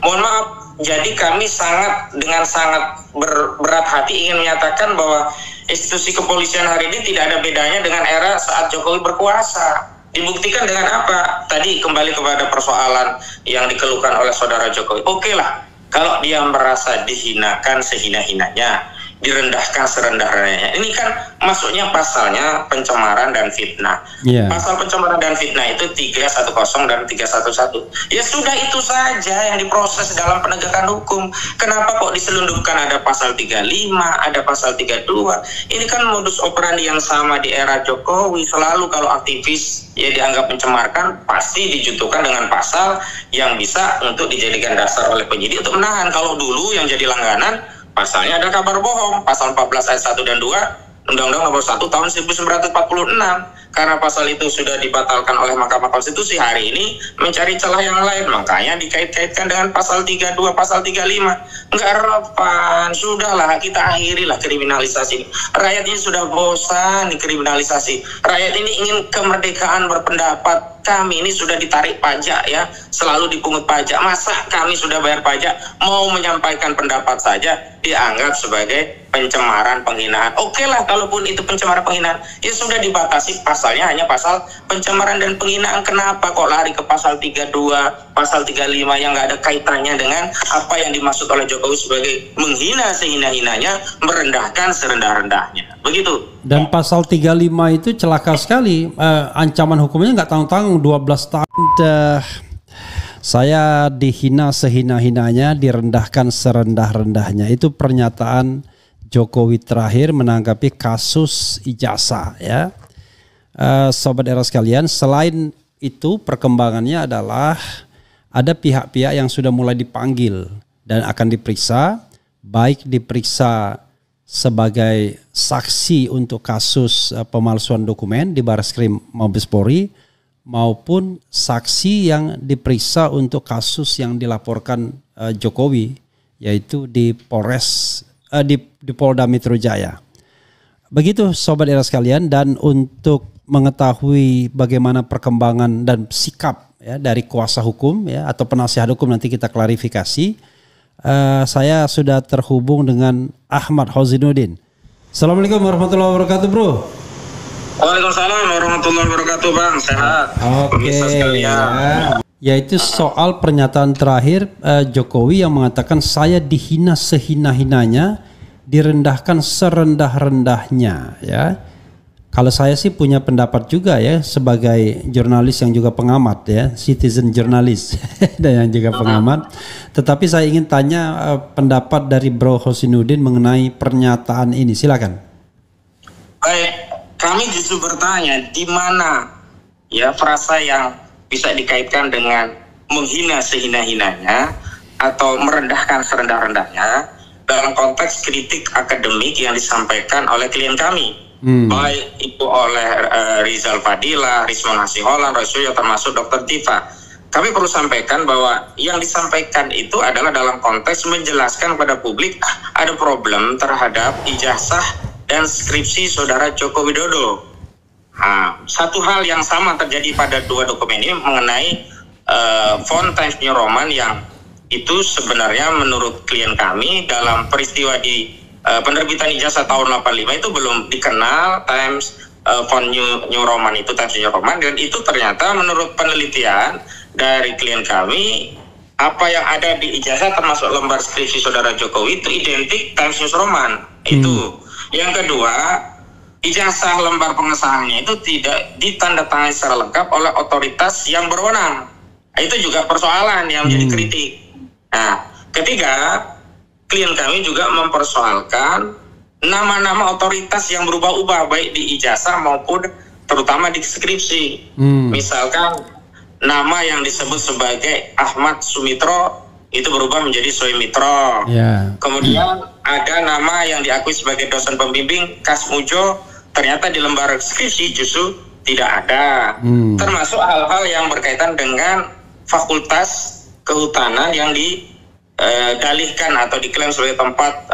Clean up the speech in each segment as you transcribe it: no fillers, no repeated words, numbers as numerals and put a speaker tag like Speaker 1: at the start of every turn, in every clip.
Speaker 1: mohon maaf, jadi kami dengan sangat berat hati ingin menyatakan bahwa institusi kepolisian hari ini tidak ada bedanya dengan era saat Jokowi berkuasa. Dibuktikan dengan apa? Tadi kembali kepada persoalan yang dikeluhkan oleh saudara Jokowi. Oke lah, kalau dia merasa dihinakan sehina-hinanya, direndahkan serendah-rendahnya. Ini kan masuknya pasalnya pencemaran dan fitnah. Pasal pencemaran dan fitnah itu 310 dan 311. Ya sudah, itu saja yang diproses dalam penegakan hukum. Kenapa kok diselundupkan ada pasal 35, ada pasal 32? Ini kan modus operandi yang sama di era Jokowi. Selalu kalau aktivis ya dianggap mencemarkan, pasti dijatuhkan dengan pasal yang bisa untuk dijadikan dasar oleh penyidik untuk menahan. Kalau dulu yang jadi langganan pasalnya ada kabar bohong, pasal 14 ayat 1 dan 2 Undang-Undang Nomor 1 tahun 1946. Karena pasal itu sudah dibatalkan oleh Mahkamah Konstitusi, hari ini mencari celah yang lain, makanya dikait-kaitkan dengan pasal 32, pasal 35. Enggak relevan, sudahlah kita akhirilah kriminalisasi. Rakyat ini sudah bosan dikriminalisasi. Rakyat ini ingin kemerdekaan berpendapat. Kami ini sudah ditarik pajak ya, selalu dipungut pajak. Masa kami sudah bayar pajak, mau menyampaikan pendapat saja dianggap sebagai pencemaran, penghinaan. Oke lah, kalaupun itu pencemaran, penghinaan, ya sudah dibatasi pasalnya hanya pasal pencemaran dan penghinaan. Kenapa kok lari ke pasal 32, pasal 35 yang nggak ada kaitannya dengan apa yang dimaksud oleh Jokowi sebagai menghina sehina-hinanya, merendahkan serendah-rendahnya. Begitu.
Speaker 2: Dan pasal 35 itu celaka sekali. Ancaman hukumnya nggak tanggung-tanggung, 12 tahun. Saya dihina sehina-hinanya, direndahkan serendah-rendahnya. Itu pernyataan Jokowi terakhir menanggapi kasus ijazah ya. Sobat Era sekalian, selain itu perkembangannya adalah ada pihak-pihak yang sudah mulai dipanggil dan akan diperiksa, baik diperiksa sebagai saksi untuk kasus pemalsuan dokumen di Barreskrim Mabes Polri, maupun saksi yang diperiksa untuk kasus yang dilaporkan Jokowi, yaitu di Polres di Polda Metro Jaya. Begitu Sobat Era sekalian, dan untuk mengetahui bagaimana perkembangan dan sikap ya dari kuasa hukum ya atau penasihat hukum, nanti kita klarifikasi. Saya sudah terhubung dengan Ahmad Hozainuddin. Assalamualaikum warahmatullahi wabarakatuh, bro.
Speaker 1: Waalaikumsalam warahmatullahi wabarakatuh, Bang. Sehat.
Speaker 2: Oke. Yaitu soal pernyataan terakhir Jokowi yang mengatakan saya dihina sehina-hinanya, direndahkan serendah-rendahnya ya. Kalau saya sih punya pendapat juga ya, sebagai jurnalis yang juga pengamat ya, citizen jurnalis dan yang juga pengamat. Tetapi saya ingin tanya pendapat dari Bro Hozainuddin mengenai pernyataan ini. Silakan.
Speaker 1: Baik, kami justru bertanya di mana ya frasa yang bisa dikaitkan dengan menghina sehina-hinanya atau merendahkan serendah-rendahnya dalam konteks kritik akademik yang disampaikan oleh klien kami. Baik itu oleh Rizal Fadila, Rismon Hasiholan, Roy termasuk Dr. Tifa. Kami perlu sampaikan bahwa yang disampaikan itu adalah dalam konteks menjelaskan kepada publik ada problem terhadap ijazah dan skripsi saudara Joko Widodo. Satu hal yang sama terjadi pada dua dokumen ini mengenai font Times New Roman yang itu sebenarnya menurut klien kami dalam peristiwa di penerbitan ijazah tahun 85 itu belum dikenal Times font New Roman itu Times New Roman, dan itu ternyata menurut penelitian dari klien kami apa yang ada di ijazah termasuk lembar skripsi saudara Jokowi itu identik Times New Roman. Itu. Yang kedua, ijazah lembar pengesahannya itu tidak ditandatangani secara lengkap oleh otoritas yang berwenang. Itu juga persoalan yang menjadi kritik. Nah, ketiga, klien kami juga mempersoalkan nama-nama otoritas yang berubah-ubah baik di ijazah maupun terutama di skripsi. Misalkan nama yang disebut sebagai Ahmad Sumitro itu berubah menjadi Soemitro. Kemudian ada nama yang diakui sebagai dosen pembimbing Kasmujo, ternyata di lembar skripsi justru tidak ada. Termasuk hal-hal yang berkaitan dengan fakultas kehutanan yang didalihkan atau diklaim sebagai tempat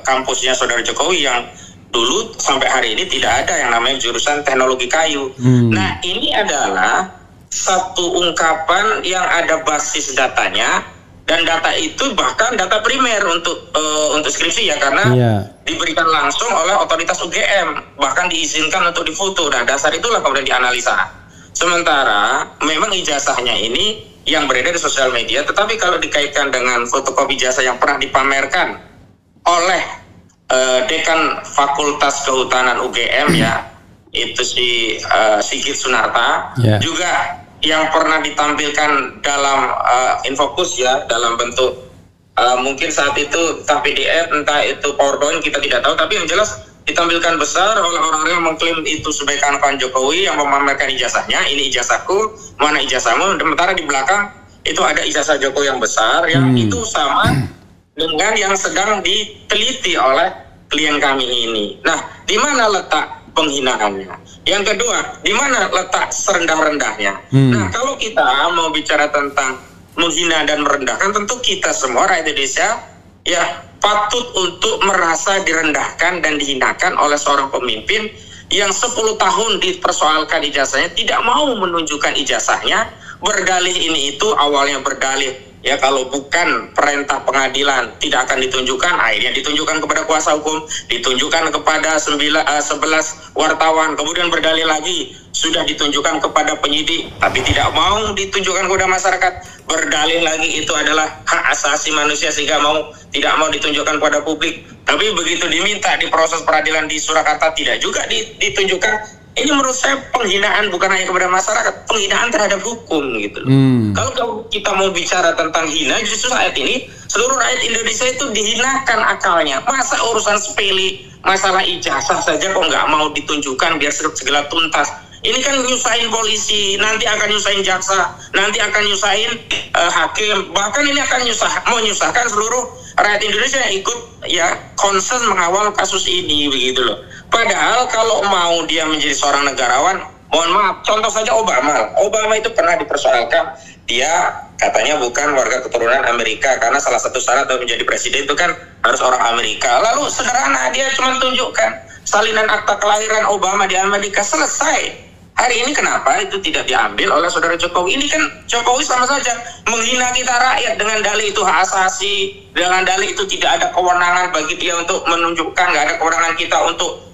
Speaker 1: kampusnya saudara Jokowi yang dulu sampai hari ini tidak ada yang namanya jurusan teknologi kayu. Nah, ini adalah satu ungkapan yang ada basis datanya Dan data itu bahkan data primer untuk skripsi ya, karena diberikan langsung oleh otoritas UGM, bahkan diizinkan untuk difoto. Nah, dasar itulah kemudian dianalisa. Sementara memang ijazahnya ini yang beredar di sosial media, tetapi kalau dikaitkan dengan fotokopi ijazah yang pernah dipamerkan oleh Dekan Fakultas Kehutanan UGM ya, itu si Sigit Sunarta, juga yang pernah ditampilkan dalam Infokus ya, dalam bentuk mungkin saat itu entah PDF, entah itu PowerPoint, kita tidak tahu, tapi yang jelas ditampilkan besar oleh orang-orang yang mengklaim itu sebagai kawan Jokowi yang memamerkan ijazahnya, ini ijazahku, mana ijazahmu, sementara di belakang itu ada ijazah Jokowi yang besar, yang itu sama dengan yang sedang diteliti oleh klien kami ini. Nah, di mana letak penghinaannya? Yang kedua, di mana letak serendah-rendahnya? Nah, kalau kita mau bicara tentang menghina dan merendahkan, tentu kita semua rakyat Indonesia ya patut untuk merasa direndahkan dan dihinakan oleh seorang pemimpin yang 10 tahun dipersoalkan ijazahnya, tidak mau menunjukkan ijazahnya, berdalih ini itu, awalnya berdalih ya kalau bukan perintah pengadilan tidak akan ditunjukkan, akhirnya ditunjukkan kepada kuasa hukum, ditunjukkan kepada 11 wartawan, kemudian berdalih lagi sudah ditunjukkan kepada penyidik tapi tidak mau ditunjukkan kepada masyarakat, berdalih lagi itu adalah hak asasi manusia sehingga tidak mau ditunjukkan kepada publik, tapi begitu diminta di proses peradilan di Surakarta tidak juga ditunjukkan. Ini menurut saya penghinaan bukan hanya kepada masyarakat, penghinaan terhadap hukum gitu. Kalau kita mau bicara tentang hina, justru saat ini seluruh rakyat Indonesia itu dihinakan akalnya. Masa urusan sepele, masalah ijazah saja kok nggak mau ditunjukkan biar segala tuntas. Ini kan nyusahin polisi, nanti akan nyusahin jaksa, nanti akan nyusahin hakim, bahkan ini akan menyusahkan seluruh rakyat Indonesia yang ikut ya concern mengawal kasus ini begitu loh. Padahal kalau mau dia menjadi seorang negarawan, mohon maaf, contoh saja Obama itu pernah dipersoalkan, dia katanya bukan warga keturunan Amerika karena salah satu syarat untuk menjadi presiden itu kan harus orang Amerika. Lalu sederhana, dia cuma tunjukkan salinan akta kelahiran Obama di Amerika, selesai. Hari ini kenapa itu tidak diambil oleh saudara Jokowi? Ini kan Jokowi sama saja menghina kita rakyat dengan dalih itu hak asasi, dengan dalih itu tidak ada kewenangan bagi dia untuk menunjukkan, nggak ada kewenangan kita untuk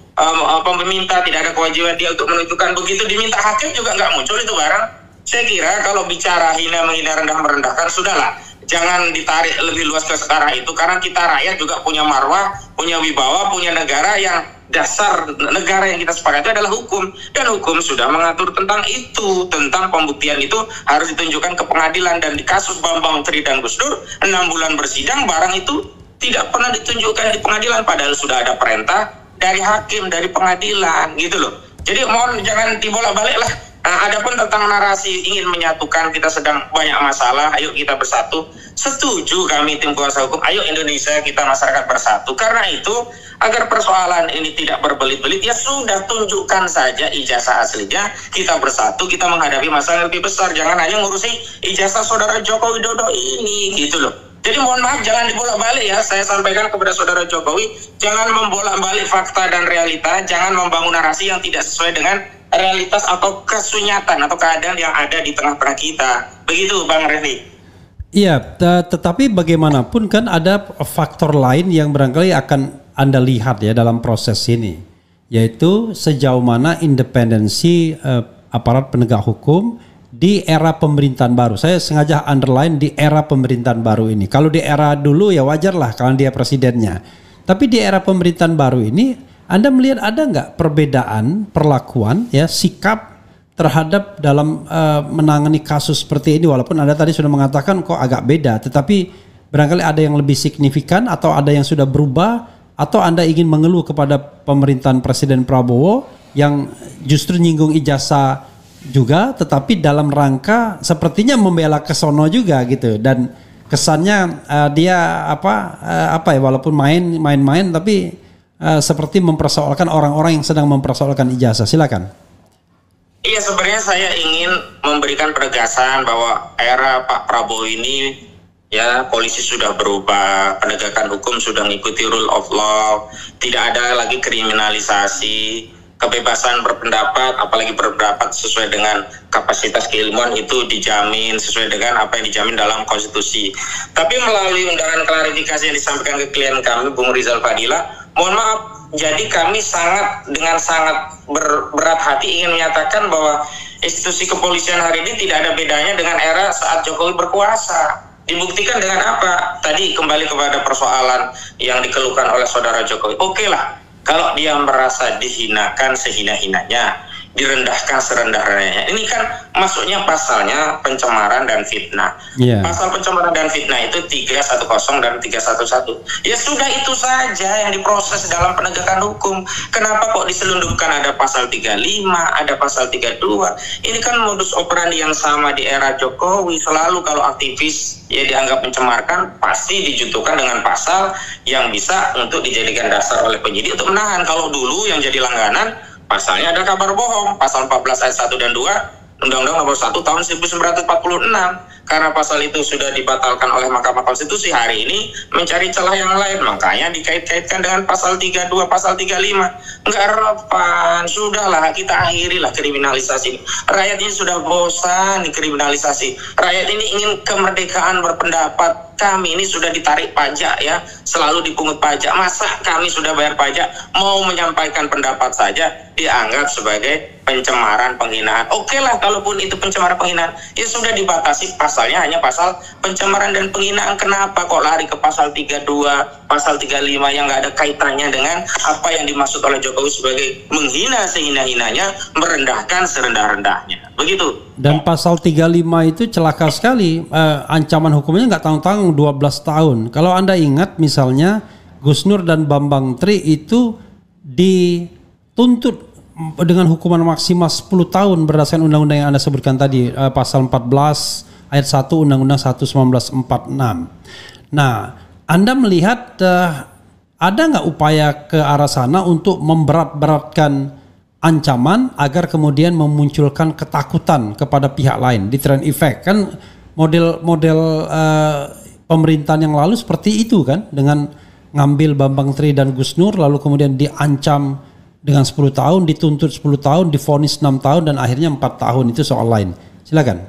Speaker 1: peminta, tidak ada kewajiban dia untuk menunjukkan, begitu diminta hakim juga nggak muncul itu barang. Saya kira kalau bicara hina, menghina, rendah, merendahkan, sudahlah, jangan ditarik lebih luas ke sekarang itu, karena kita rakyat juga punya marwah, punya wibawa, punya negara yang dasar negara yang kita sepakati adalah hukum, dan hukum sudah mengatur tentang itu, tentang pembuktian itu harus ditunjukkan ke pengadilan. Dan di kasus Bambang Tri dan Gus Dur 6 bulan bersidang, barang itu tidak pernah ditunjukkan di pengadilan, padahal sudah ada perintah dari hakim, dari pengadilan gitu loh. Jadi mohon jangan dibolak-balik lah. Nah, adapun tentang narasi ingin menyatukan, kita sedang banyak masalah, ayo kita bersatu. Setuju kami tim kuasa hukum, ayo Indonesia kita masyarakat bersatu. Karena itu agar persoalan ini tidak berbelit-belit, ya sudah tunjukkan saja ijazah aslinya, kita bersatu, kita menghadapi masalah yang lebih besar. Jangan hanya ngurusi ijazah saudara Joko Widodo ini gitu loh. Jadi mohon maaf, jangan dibolak-balik ya. Saya sampaikan kepada saudara Jokowi, jangan membolak-balik fakta dan realita, jangan membangun narasi yang tidak sesuai dengan realitas atau kesunyatan atau keadaan yang ada di tengah-tengah kita. Begitu Bang Refli.
Speaker 2: Iya, tetapi bagaimanapun kan ada faktor lain yang barangkali akan Anda lihat ya dalam proses ini, yaitu sejauh mana independensi aparat penegak hukum di era pemerintahan baru. Saya sengaja underline di era pemerintahan baru ini. Kalau di era dulu ya wajar lah kalau dia presidennya. Tapi di era pemerintahan baru ini, Anda melihat ada nggak perbedaan perlakuan ya sikap terhadap dalam menangani kasus seperti ini? Walaupun Anda tadi sudah mengatakan kok agak beda, tetapi barangkali ada yang lebih signifikan atau ada yang sudah berubah, atau Anda ingin mengeluh kepada pemerintahan Presiden Prabowo yang justru nyinggung ijazah juga, tetapi dalam rangka sepertinya membela kesono juga gitu, dan kesannya dia apa ya, walaupun main-main tapi seperti mempersoalkan orang-orang yang sedang mempersoalkan ijazah. Silakan.
Speaker 1: Iya, sebenarnya saya ingin memberikan penegasan bahwa era Pak Prabowo ini ya polisi sudah berubah, penegakan hukum sudah mengikuti rule of law, tidak ada lagi kriminalisasi. kebebasan berpendapat, apalagi berpendapat sesuai dengan kapasitas keilmuan itu dijamin sesuai dengan apa yang dijamin dalam konstitusi. Tapi melalui undangan klarifikasi yang disampaikan ke klien kami, Bung Rizal Fadila, mohon maaf, jadi kami dengan sangat berat hati ingin menyatakan bahwa institusi kepolisian hari ini tidak ada bedanya dengan era saat Jokowi berkuasa. Dibuktikan dengan apa? Tadi kembali kepada persoalan yang dikeluhkan oleh saudara Jokowi. Oke lah, kalau dia merasa dihinakan sehina-hinanya, direndahkan serendah-rendahnya. Ini kan masuknya pasalnya pencemaran dan fitnah. Yeah. Pasal pencemaran dan fitnah itu 310 dan 311. Ya sudah, itu saja yang diproses dalam penegakan hukum. Kenapa kok diselundupkan ada pasal 35, ada pasal 32? Ini kan modus operandi yang sama di era Jokowi. Selalu kalau aktivis ya dianggap mencemarkan, pasti dijatuhkan dengan pasal yang bisa untuk dijadikan dasar oleh penyidik untuk menahan. Kalau dulu yang jadi langganan pasalnya ada kabar bohong, pasal 14 ayat 1 dan 2 Undang-Undang Nomor 1 tahun 1946. Karena pasal itu sudah dibatalkan oleh Mahkamah Konstitusi, hari ini mencari celah yang lain, makanya dikait-kaitkan dengan pasal 32, pasal 35. Enggak relevan, sudahlah kita akhirilah kriminalisasi. Rakyat ini sudah bosan dikriminalisasi. Rakyat ini ingin kemerdekaan berpendapat. Kami ini sudah ditarik pajak ya, selalu dipungut pajak. Masa kami sudah bayar pajak, mau menyampaikan pendapat saja dianggap sebagai pencemaran, penghinaan. Oke lah, kalaupun itu pencemaran, penghinaan, ya sudah dibatasi pasalnya hanya pasal pencemaran dan penghinaan. Kenapa kok lari ke pasal 32, pasal 35 yang nggak ada kaitannya dengan apa yang dimaksud oleh Jokowi sebagai menghina sehina-hinanya, merendahkan serendah-rendahnya. Begitu.
Speaker 2: Dan pasal 35 itu celaka sekali, ancaman hukumnya nggak tanggung-tanggung 12 tahun. Kalau Anda ingat misalnya Gus Nur dan Bambang Tri itu dituntut dengan hukuman maksimal 10 tahun berdasarkan undang-undang yang Anda sebutkan tadi, pasal 14 ayat 1 Undang-Undang 1 1946. Nah, Anda melihat ada nggak upaya ke arah sana untuk memberat-beratkan ancaman agar kemudian memunculkan ketakutan kepada pihak lain, deterrent effect? Kan model pemerintahan yang lalu seperti itu kan, dengan ngambil Bambang Tri dan Gus Nur lalu kemudian diancam dengan 10 tahun, dituntut 10 tahun, divonis 6 tahun, dan akhirnya 4 tahun. Itu soal lain. Silakan.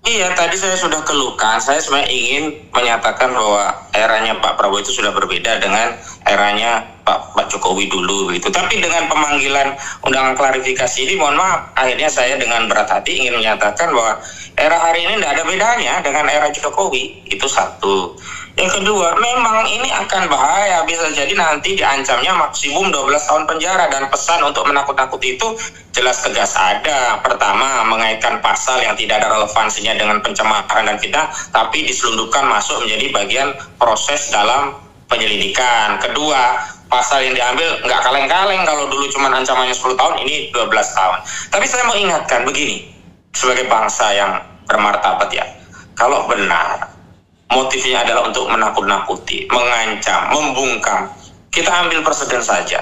Speaker 1: Iya, tadi saya sudah keluhkan. Saya sebenarnya ingin menyatakan bahwa eranya Pak Prabowo itu sudah berbeda dengan eranya Pak Jokowi dulu gitu. Tapi dengan pemanggilan undangan klarifikasi ini, mohon maaf, akhirnya saya dengan berat hati ingin menyatakan bahwa era hari ini tidak ada bedanya dengan era Jokowi. Itu satu. Yang kedua, memang ini akan bahaya, bisa jadi nanti diancamnya maksimum 12 tahun penjara, dan pesan untuk menakut-nakuti itu jelas tegas ada. Pertama, mengaitkan pasal yang tidak ada relevansinya dengan pencemaran dan fitnah, tapi diselundupkan masuk menjadi bagian proses dalam penyelidikan. Kedua, pasal yang diambil nggak kaleng-kaleng, kalau dulu cuma ancamannya 10 tahun, ini 12 tahun. Tapi saya mau ingatkan begini, sebagai bangsa yang bermartabat ya, kalau benar motifnya adalah untuk menakut-nakuti, mengancam, membungkam, kita ambil presiden saja.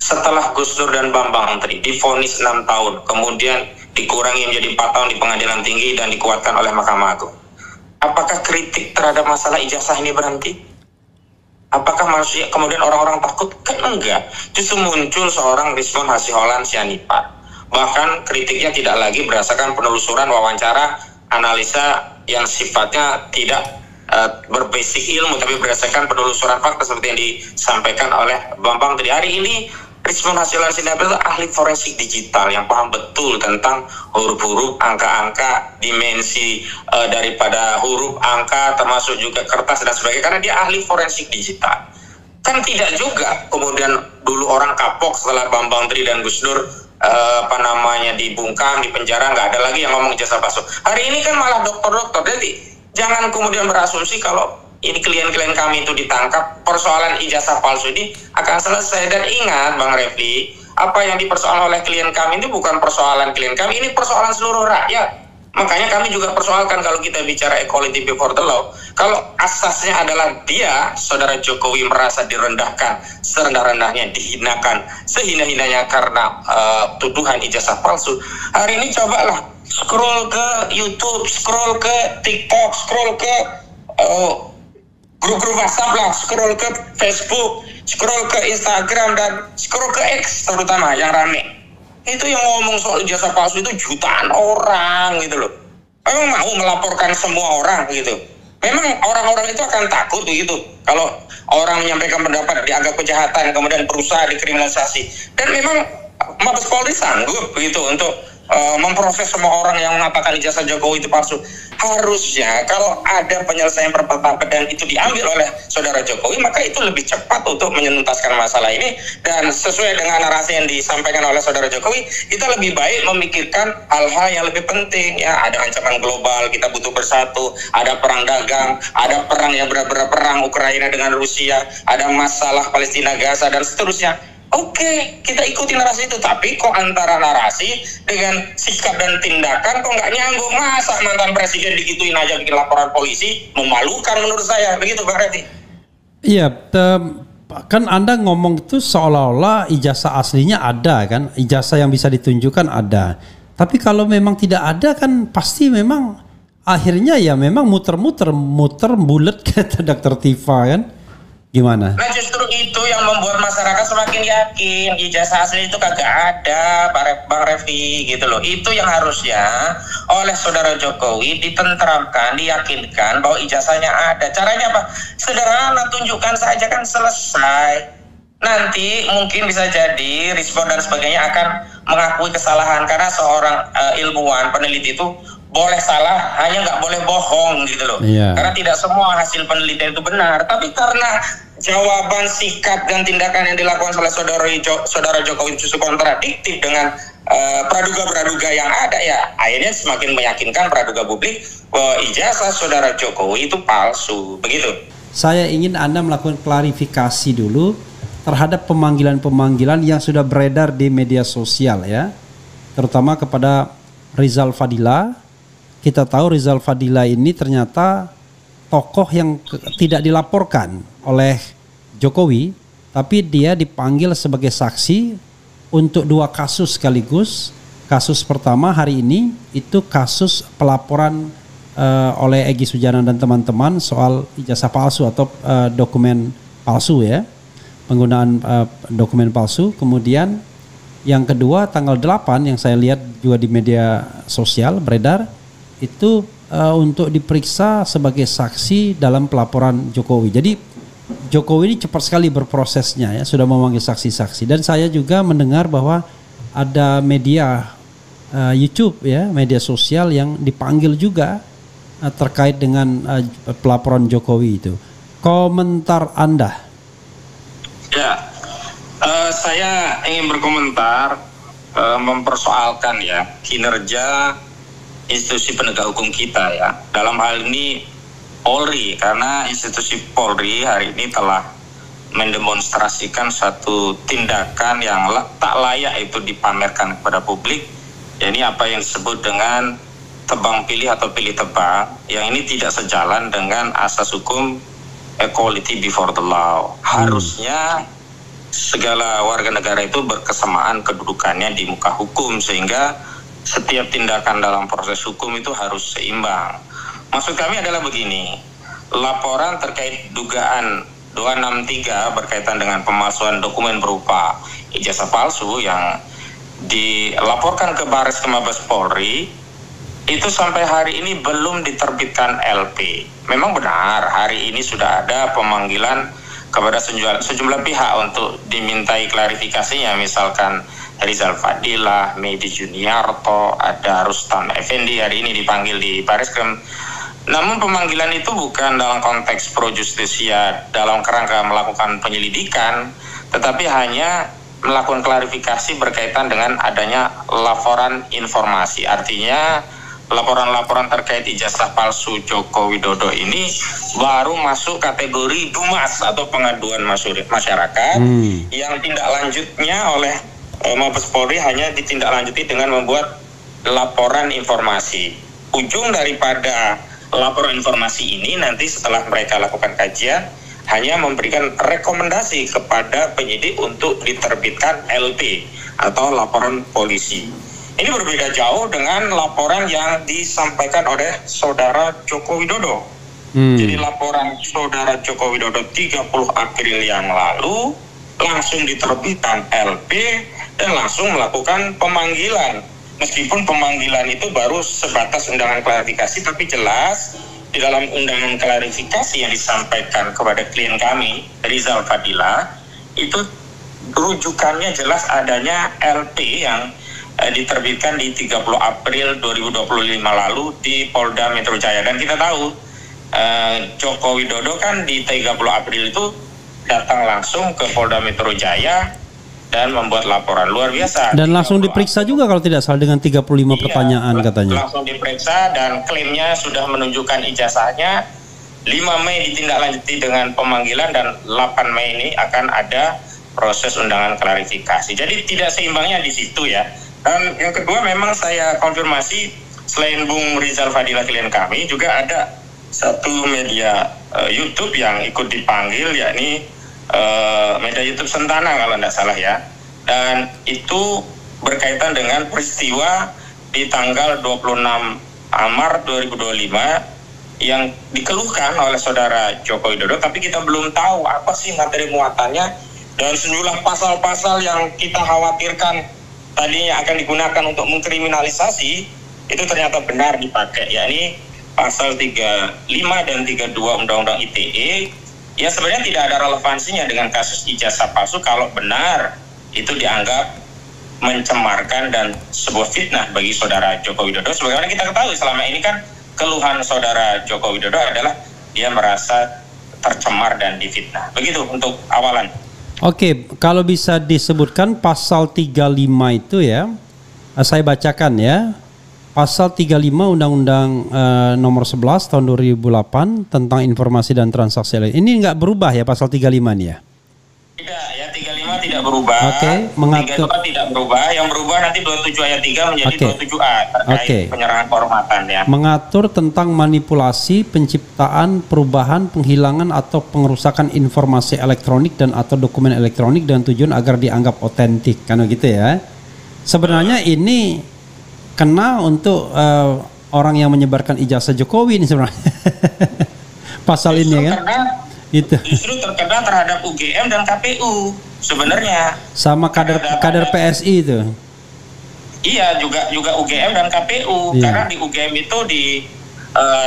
Speaker 1: Setelah Gus Dur dan Bambang Tri divonis 6 tahun, kemudian dikurangi menjadi 4 tahun di pengadilan tinggi dan dikuatkan oleh Mahkamah Agung, apakah kritik terhadap masalah ijazah ini berhenti? Apakah manusia kemudian orang-orang takut? Kan enggak. Justru muncul seorang Rizwan Hasiholan Sianipar. Bahkan kritiknya tidak lagi berdasarkan penelusuran, wawancara, analisa yang sifatnya tidak berbasic ilmu, tapi berdasarkan penelusuran fakta seperti yang disampaikan oleh Bambang Tri. Hari ini Rizwan Hasiholan Sianipar itu ahli forensik digital yang paham betul tentang huruf-huruf, angka-angka, dimensi daripada huruf, angka, termasuk juga kertas dan sebagainya, karena dia ahli forensik digital. Kan tidak juga kemudian dulu orang kapok setelah Bambang Tri dan Gus Dur dibungkam, di penjara, nggak ada lagi yang ngomong ijazah palsu. Hari ini kan malah dokter-dokter. Jadi jangan kemudian berasumsi kalau ini klien-klien kami itu ditangkap, persoalan ijazah palsu ini akan selesai. Dan ingat Bang Refli, apa yang dipersoalkan oleh klien kami ini bukan persoalan klien kami, ini persoalan seluruh rakyat. Makanya kami juga persoalkan kalau kita bicara equality before the law, kalau asasnya adalah dia, saudara Jokowi, merasa direndahkan serendah-rendahnya, dihinakan sehina-hinanya karena tuduhan ijazah palsu. Hari ini cobalah scroll ke YouTube, scroll ke TikTok, scroll ke grup-grup WhatsApp lah, scroll ke Facebook, scroll ke Instagram, dan scroll ke X terutama yang rame. Itu yang ngomong soal ijazah palsu itu jutaan orang gitu loh. Memang mau melaporkan semua orang gitu? Memang orang-orang itu akan takut begitu kalau orang menyampaikan pendapat dianggap kejahatan kemudian berusaha dikriminalisasi. Dan memang Mabes Polri sanggup begitu untuk memproses semua orang yang mengatakan ijazah Jokowi itu palsu. Harusnya kalau ada penyelesaian pertama dan itu diambil oleh saudara Jokowi, maka itu lebih cepat untuk menuntaskan masalah ini. Dan sesuai dengan narasi yang disampaikan oleh saudara Jokowi, kita lebih baik memikirkan hal-hal yang lebih penting. Ya, ada ancaman global, kita butuh bersatu, ada perang dagang, ada perang yang benar-benar perang Ukraina dengan Rusia, ada masalah Palestina Gaza dan seterusnya. Oke, kita ikuti narasi itu, tapi kok antara narasi dengan sikap dan tindakan kok nggak nyambung. Masa mantan presiden digituin aja bikin laporan polisi, memalukan menurut saya, begitu Bang Refdy.
Speaker 2: Iya, kan Anda ngomong itu seolah-olah ijazah aslinya ada kan, ijazah yang bisa ditunjukkan ada. Tapi kalau memang tidak ada kan pasti memang akhirnya ya memang muter bulat kata Dr. Tifa kan. Gimana?
Speaker 1: Nah justru itu yang membuat masyarakat semakin yakin ijazah asli itu kagak ada, Bang Refdy gitu loh. Itu yang harusnya oleh saudara Jokowi ditenteramkan, diyakinkan bahwa ijazahnya ada. Caranya apa? Sederhana, tunjukkan saja kan selesai. Nanti mungkin bisa jadi Rispo dan sebagainya akan mengakui kesalahan karena seorang ilmuwan peneliti itu boleh salah, hanya nggak boleh bohong gitu loh. Yeah. Karena tidak semua hasil penelitian itu benar. Tapi karena jawaban, sikap, dan tindakan yang dilakukan oleh saudara Jokowi justru kontradiktif dengan praduga-praduga yang ada, ya akhirnya semakin meyakinkan praduga publik bahwa ijazah saudara Jokowi itu palsu. Begitu.
Speaker 2: Saya ingin Anda melakukan klarifikasi dulu terhadap pemanggilan-pemanggilan yang sudah beredar di media sosial ya. Terutama kepada Rizal Fadila. Kita tahu Rizal Fadila ini ternyata tokoh yang tidak dilaporkan oleh Jokowi, tapi dia dipanggil sebagai saksi untuk 2 kasus sekaligus. Kasus pertama hari ini itu kasus pelaporan oleh Egy Sujana dan teman-teman soal ijazah palsu atau dokumen palsu ya, penggunaan dokumen palsu. Kemudian yang kedua tanggal 8 yang saya lihat juga di media sosial beredar, itu untuk diperiksa sebagai saksi dalam pelaporan Jokowi. Jadi Jokowi ini cepat sekali berprosesnya ya, sudah memanggil saksi-saksi. Dan saya juga mendengar bahwa ada media YouTube ya, media sosial yang dipanggil juga terkait dengan pelaporan Jokowi itu. Komentar Anda?
Speaker 1: Ya, saya ingin berkomentar mempersoalkan ya kinerja institusi penegak hukum kita ya. Dalam hal ini Polri, karena institusi Polri hari ini telah mendemonstrasikan satu tindakan yang tak layak itu dipamerkan kepada publik. Ya, ini apa yang disebut dengan tebang pilih atau pilih tebang, yang ini tidak sejalan dengan asas hukum equality before the law. Harusnya segala warga negara itu berkesamaan kedudukannya di muka hukum, sehingga setiap tindakan dalam proses hukum itu harus seimbang. Maksud kami adalah begini, laporan terkait dugaan 263 berkaitan dengan pemalsuan dokumen berupa ijazah palsu yang dilaporkan ke Baris Mabes Polri, itu sampai hari ini belum diterbitkan LP. Memang benar, hari ini sudah ada pemanggilan kepada sejumlah pihak untuk dimintai klarifikasinya, misalkan Rizal Fadila, Medi Juniarto, ada Rustam Effendi hari ini dipanggil di Bariskrim. Namun pemanggilan itu bukan dalam konteks pro justisia dalam kerangka melakukan penyelidikan, tetapi hanya melakukan klarifikasi berkaitan dengan adanya laporan informasi. Artinya laporan-laporan terkait ijazah palsu Joko Widodo ini baru masuk kategori DUMAS atau pengaduan masyarakat yang tindak lanjutnya oleh Mabes Polri hanya ditindaklanjuti dengan membuat laporan informasi. Ujung daripada laporan informasi ini nanti setelah mereka lakukan kajian hanya memberikan rekomendasi kepada penyidik untuk diterbitkan LP atau laporan polisi. Ini berbeda jauh dengan laporan yang disampaikan oleh saudara Joko Widodo. Jadi laporan saudara Joko Widodo 30 April yang lalu langsung diterbitkan LP dan langsung melakukan pemanggilan. Meskipun pemanggilan itu baru sebatas undangan klarifikasi, tapi jelas di dalam undangan klarifikasi yang disampaikan kepada klien kami, Rizal Fadila, itu rujukannya jelas adanya LP yang diterbitkan di 30 April 2025 lalu di Polda Metro Jaya. Dan kita tahu Joko Widodo kan di 30 April itu datang langsung ke Polda Metro Jaya dan membuat laporan luar biasa.
Speaker 2: Dan langsung diperiksa juga kalau tidak salah dengan 35 pertanyaan katanya.
Speaker 1: Langsung diperiksa dan klaimnya sudah menunjukkan ijazahnya. 5 Mei ditindaklanjuti dengan pemanggilan dan 8 Mei ini akan ada proses undangan klarifikasi. Jadi tidak seimbangnya di situ ya. Dan yang kedua memang saya konfirmasi, selain Bung Rizal Fadila klien kami, juga ada satu media YouTube yang ikut dipanggil, yakni media YouTube Sentana kalau tidak salah ya. Dan itu berkaitan dengan peristiwa di tanggal 26 Maret 2025 yang dikeluhkan oleh saudara Joko Widodo, tapi kita belum tahu apa sih materi muatannya, dan sejumlah pasal-pasal yang kita khawatirkan tadinya akan digunakan untuk mengkriminalisasi itu ternyata benar dipakai, yakni pasal 35 dan 32 Undang-Undang ITE yang sebenarnya tidak ada relevansinya dengan kasus ijazah palsu kalau benar itu dianggap mencemarkan dan sebuah fitnah bagi saudara Joko Widodo. Sebagaimana kita ketahui selama ini kan keluhan saudara Joko Widodo adalah dia merasa tercemar dan difitnah. Begitu untuk awalan.
Speaker 2: Oke, kalau bisa disebutkan pasal 35 itu ya, saya bacakan ya. Pasal 35 Undang-Undang nomor 11 tahun 2008 tentang informasi dan transaksi elektronik. Ini nggak berubah ya pasal 35 ini ya?
Speaker 1: Tidak, ya 35 tidak berubah.
Speaker 2: Oke, mengatur
Speaker 1: 32 tidak berubah. Yang berubah nanti 27 ayat 3 menjadi 27A terkait penyerahan kehormatan ya.
Speaker 2: Mengatur tentang manipulasi, penciptaan, perubahan, penghilangan atau pengerusakan informasi elektronik dan atau dokumen elektronik dengan tujuan agar dianggap otentik, kan gitu ya. Sebenarnya ini kena untuk orang yang menyebarkan ijazah Jokowi ini sebenarnya. Pasal ini kan. Itu.
Speaker 1: Justru terkena terhadap UGM dan KPU sebenarnya.
Speaker 2: Sama kader PSI itu.
Speaker 1: Iya, juga UGM dan KPU. Iya. Karena di UGM itu di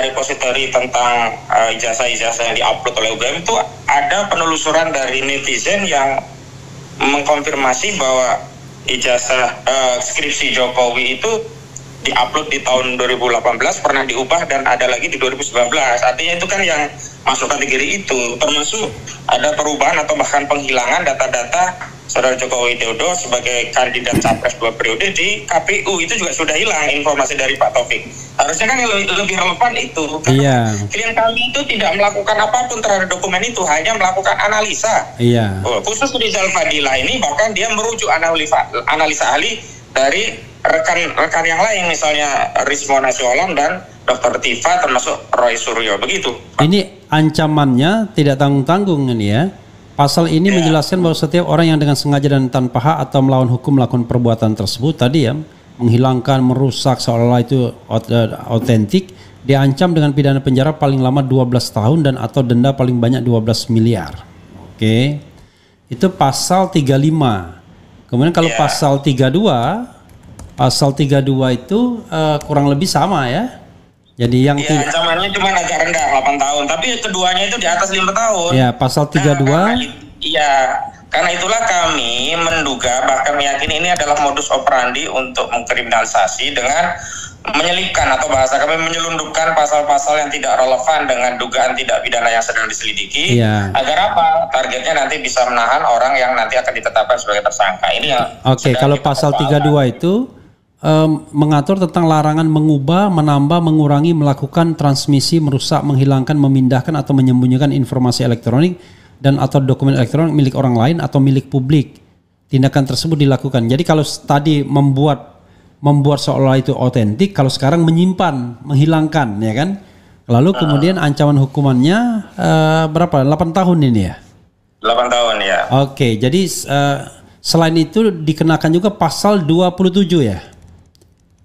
Speaker 1: repository tentang ijazah-ijazah yang diupload oleh UGM itu ada penelusuran dari netizen yang mengkonfirmasi bahwa ijazah skripsi Jokowi itu diupload di tahun 2018, pernah diubah dan ada lagi di 2019. Artinya itu kan yang masuk kategori itu, termasuk ada perubahan atau bahkan penghilangan data-data saudara Joko Widodo sebagai kandidat capres 2 periode di KPU. Itu juga sudah hilang informasi dari Pak Taufik. Harusnya kan yang lebih relevan itu, karena klien kami itu tidak melakukan apapun terhadap dokumen itu, hanya melakukan analisa. Khusus Rizal Fadila ini bahkan dia merujuk analisa ahli dari rekan-rekan yang lain, misalnya Rismo Nasiolan dan Dr. Tifa termasuk Roy Suryo, begitu.
Speaker 2: Ini ancamannya tidak tanggung-tanggung ini ya. Pasal ini menjelaskan bahwa setiap orang yang dengan sengaja dan tanpa hak atau melawan hukum melakukan perbuatan tersebut tadi ya, menghilangkan, merusak seolah-olah itu otentik, diancam dengan pidana penjara paling lama 12 tahun dan atau denda paling banyak 12 miliar. Oke. Itu pasal 35. Kemudian kalau pasal 32 itu kurang lebih sama ya. Jadi yang
Speaker 1: ancamannya cuma agak rendah 8 tahun, tapi keduanya itu di atas 5 tahun.
Speaker 2: Ya, pasal 32.
Speaker 1: Karena itulah kami menduga bahkan meyakini ini adalah modus operandi untuk mengkriminalisasi dengan menyelipkan atau bahasa kami menyelundupkan pasal-pasal yang tidak relevan dengan dugaan tindak pidana yang sedang diselidiki. Agar apa? Targetnya nanti bisa menahan orang yang nanti akan ditetapkan sebagai tersangka. Ini yang
Speaker 2: kalau pasal 32 itu mengatur tentang larangan mengubah, menambah, mengurangi, melakukan transmisi, merusak, menghilangkan, memindahkan atau menyembunyikan informasi elektronik dan atau dokumen elektronik milik orang lain atau milik publik. Tindakan tersebut dilakukan. Jadi kalau tadi membuat seolah itu otentik, kalau sekarang menyimpan, menghilangkan, ya kan? Lalu kemudian ancaman hukumannya berapa? 8 tahun ini ya?
Speaker 1: 8 tahun ya.
Speaker 2: Oke, jadi selain itu dikenakan juga pasal 27 ya?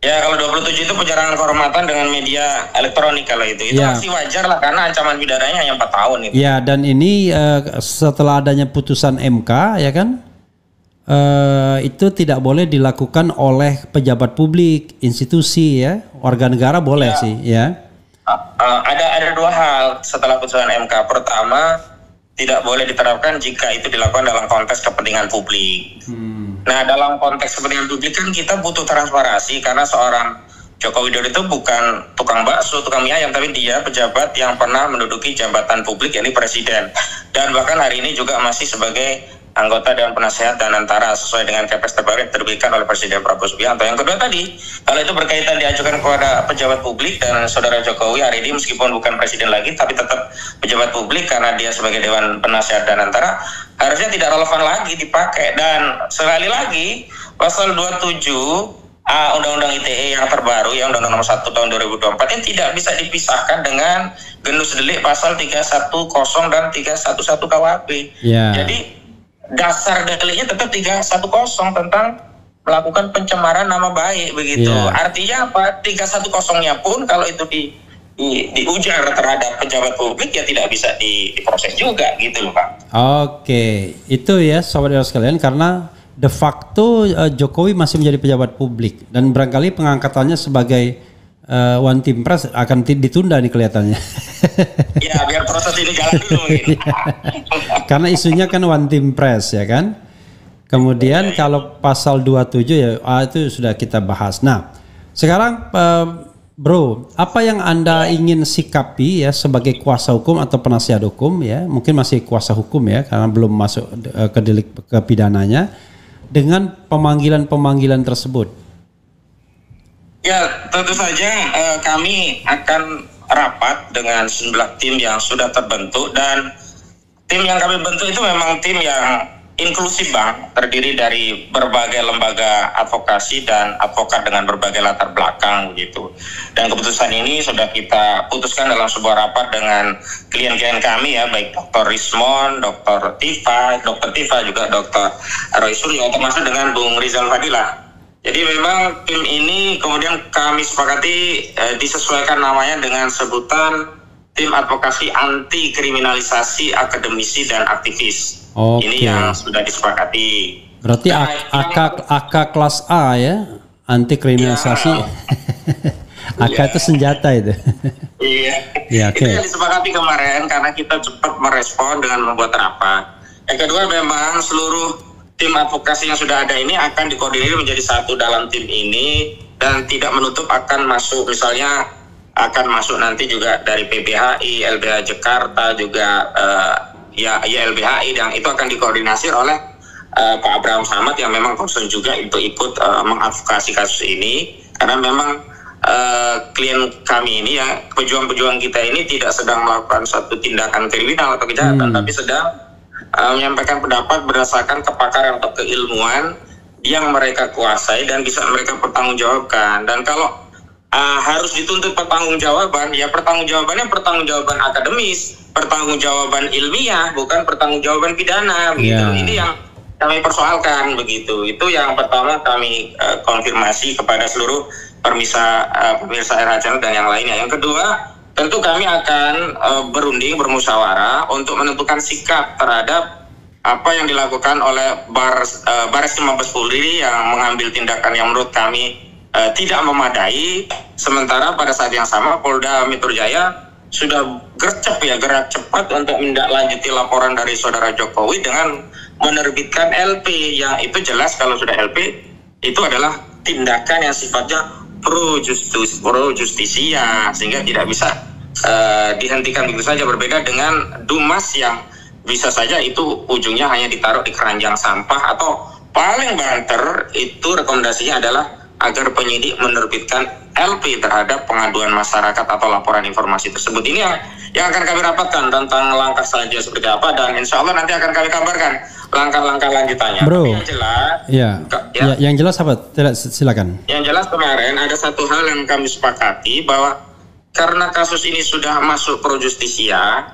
Speaker 1: Ya, kalau 27 itu penyerangan kehormatan dengan media elektronik kalau itu
Speaker 2: Ya.
Speaker 1: masih wajar lah karena ancaman pidananya hanya 4 tahun itu.
Speaker 2: Ya, dan ini setelah adanya putusan MK ya kan, itu tidak boleh dilakukan oleh pejabat publik, institusi ya, warga negara boleh sih ya.
Speaker 1: Ada 2 hal setelah putusan MK. Pertama, tidak boleh diterapkan jika itu dilakukan dalam konteks kepentingan publik. Nah, dalam konteks kepentingan publik kan kita butuh transparansi karena seorang Joko Widodo itu bukan tukang bakso, tukang mie ayam, tapi dia pejabat yang pernah menduduki jabatan publik, yakni presiden. Dan bahkan hari ini juga masih sebagai anggota Dewan Penasehat dan Antara sesuai dengan Kepres terbaru yang terbitkan oleh Presiden Prabowo Subianto. Yang kedua tadi, kalau itu berkaitan diajukan kepada pejabat publik dan saudara Jokowi hari ini meskipun bukan presiden lagi, tapi tetap pejabat publik karena dia sebagai Dewan Penasehat dan Antara, harusnya tidak relevan lagi dipakai. Dan sekali lagi, pasal 27 Undang-Undang ITE yang terbaru, yang Undang-Undang Nomor 1 Tahun 2024 ini tidak bisa dipisahkan dengan genus delik pasal 310 dan 311 KUHP. Jadi dasar deliknya tetap 310 tentang melakukan pencemaran nama baik begitu. Artinya apa? 310-nya pun kalau itu diujar terhadap pejabat publik ya tidak bisa diproses juga gitu loh Pak. Oke,
Speaker 2: itu ya sobat Eros sekalian, karena de facto Jokowi masih menjadi pejabat publik dan barangkali pengangkatannya sebagai One Team Press akan ditunda nih kelihatannya.
Speaker 1: Ya biar proses ini jalan dulu mungkin.
Speaker 2: Karena isunya kan One Team Press ya kan. Kemudian kalau pasal 27 ya itu sudah kita bahas. Nah sekarang Bro, apa yang Anda ingin sikapi ya sebagai kuasa hukum atau penasihat hukum ya, mungkin masih kuasa hukum ya karena belum masuk ke delik ke pidananya, dengan pemanggilan tersebut?
Speaker 1: Ya, tentu saja kami akan rapat dengan sejumlah tim yang sudah terbentuk, dan tim yang kami bentuk itu memang tim yang inklusif Bang, terdiri dari berbagai lembaga advokasi dan advokat dengan berbagai latar belakang gitu. Dan keputusan ini sudah kita putuskan dalam sebuah rapat dengan klien-klien kami ya, baik Dr. Rismon, Dr. Tifa juga Dr. Roy Suryo, termasuk dengan Bung Rizal Fadilah. Jadi memang tim ini kemudian kami sepakati disesuaikan namanya dengan sebutan Tim Advokasi Anti Kriminalisasi Akademisi dan Aktivis. Ini yang sudah disepakati.
Speaker 2: Berarti AK kelas A ya, anti kriminalisasi. AK itu senjata itu.
Speaker 1: Iya. Itu yang disepakati kemarin karena kita cepat merespon dengan membuat rapat. Yang kedua memang seluruh tim advokasi yang sudah ada ini akan dikoordinir menjadi satu dalam tim ini, dan tidak menutup akan masuk, misalnya akan masuk nanti juga dari PBHI, LBH Jakarta juga YLBHI, dan itu akan dikoordinasi oleh Pak Abraham Samad yang memang concern juga untuk ikut mengadvokasi kasus ini, karena memang klien kami ini ya, pejuang-pejuang kita ini tidak sedang melakukan satu tindakan kriminal atau kejahatan, tapi sedang menyampaikan pendapat berdasarkan kepakaran atau keilmuan yang mereka kuasai dan bisa mereka pertanggungjawabkan. Dan kalau harus dituntut pertanggungjawaban, ya pertanggungjawabannya pertanggungjawaban akademis, pertanggungjawaban ilmiah, bukan pertanggungjawaban pidana begitu. Ini yang kami persoalkan begitu. Itu yang pertama kami konfirmasi kepada seluruh pemirsa RH Channel dan yang lainnya. Yang kedua, tentu kami akan berunding, bermusyawarah untuk menentukan sikap terhadap apa yang dilakukan oleh Bareskrim Mabes Polri yang mengambil tindakan yang menurut kami tidak memadai. Sementara pada saat yang sama Polda Metro Jaya sudah gerak cepat untuk menindaklanjuti laporan dari saudara Jokowi dengan menerbitkan LP, yang itu jelas kalau sudah LP itu adalah tindakan yang sifatnya pro justisia, sehingga tidak bisa dihentikan begitu saja, berbeda dengan Dumas yang bisa saja itu ujungnya hanya ditaruh di keranjang sampah, atau paling banter itu rekomendasinya adalah agar penyidik menerbitkan LP terhadap pengaduan masyarakat atau laporan informasi tersebut. Ini yang akan kami rapatkan tentang langkah selanjutnya seperti apa, dan insya Allah nanti akan kami kabarkan langkah-langkah lanjutannya.
Speaker 2: Bro,
Speaker 1: yang jelas,
Speaker 2: yang jelas apa? Silakan.
Speaker 1: Yang jelas kemarin ada satu hal yang kami sepakati, bahwa karena kasus ini sudah masuk pro justisia,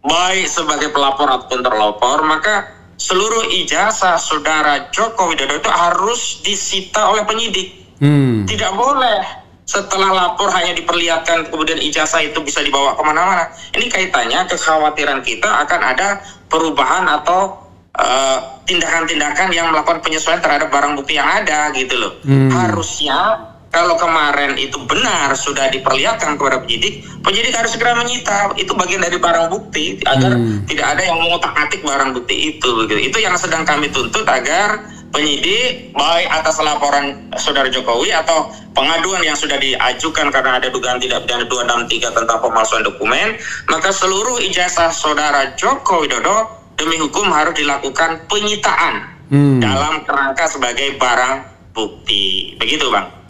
Speaker 1: baik sebagai pelapor ataupun terlapor, maka seluruh ijazah saudara Joko Widodo itu harus disita oleh penyidik. Tidak boleh setelah lapor hanya diperlihatkan kemudian ijazah itu bisa dibawa kemana-mana. Ini kaitannya kekhawatiran kita akan ada perubahan atau tindakan-tindakan yang melakukan penyesuaian terhadap barang bukti yang ada gitu loh. Harusnya kalau kemarin itu benar sudah diperlihatkan kepada penyidik harus segera menyita. Itu bagian dari barang bukti agar tidak ada yang mengotak-atik barang bukti itu. Begitu. Itu yang sedang kami tuntut agar penyidik baik atas laporan saudara Jokowi atau pengaduan yang sudah diajukan karena ada dugaan tindak pidana 263 tentang pemalsuan dokumen, maka seluruh ijazah saudara Joko Widodo demi hukum harus dilakukan penyitaan dalam kerangka sebagai barang bukti. Begitu, Bang.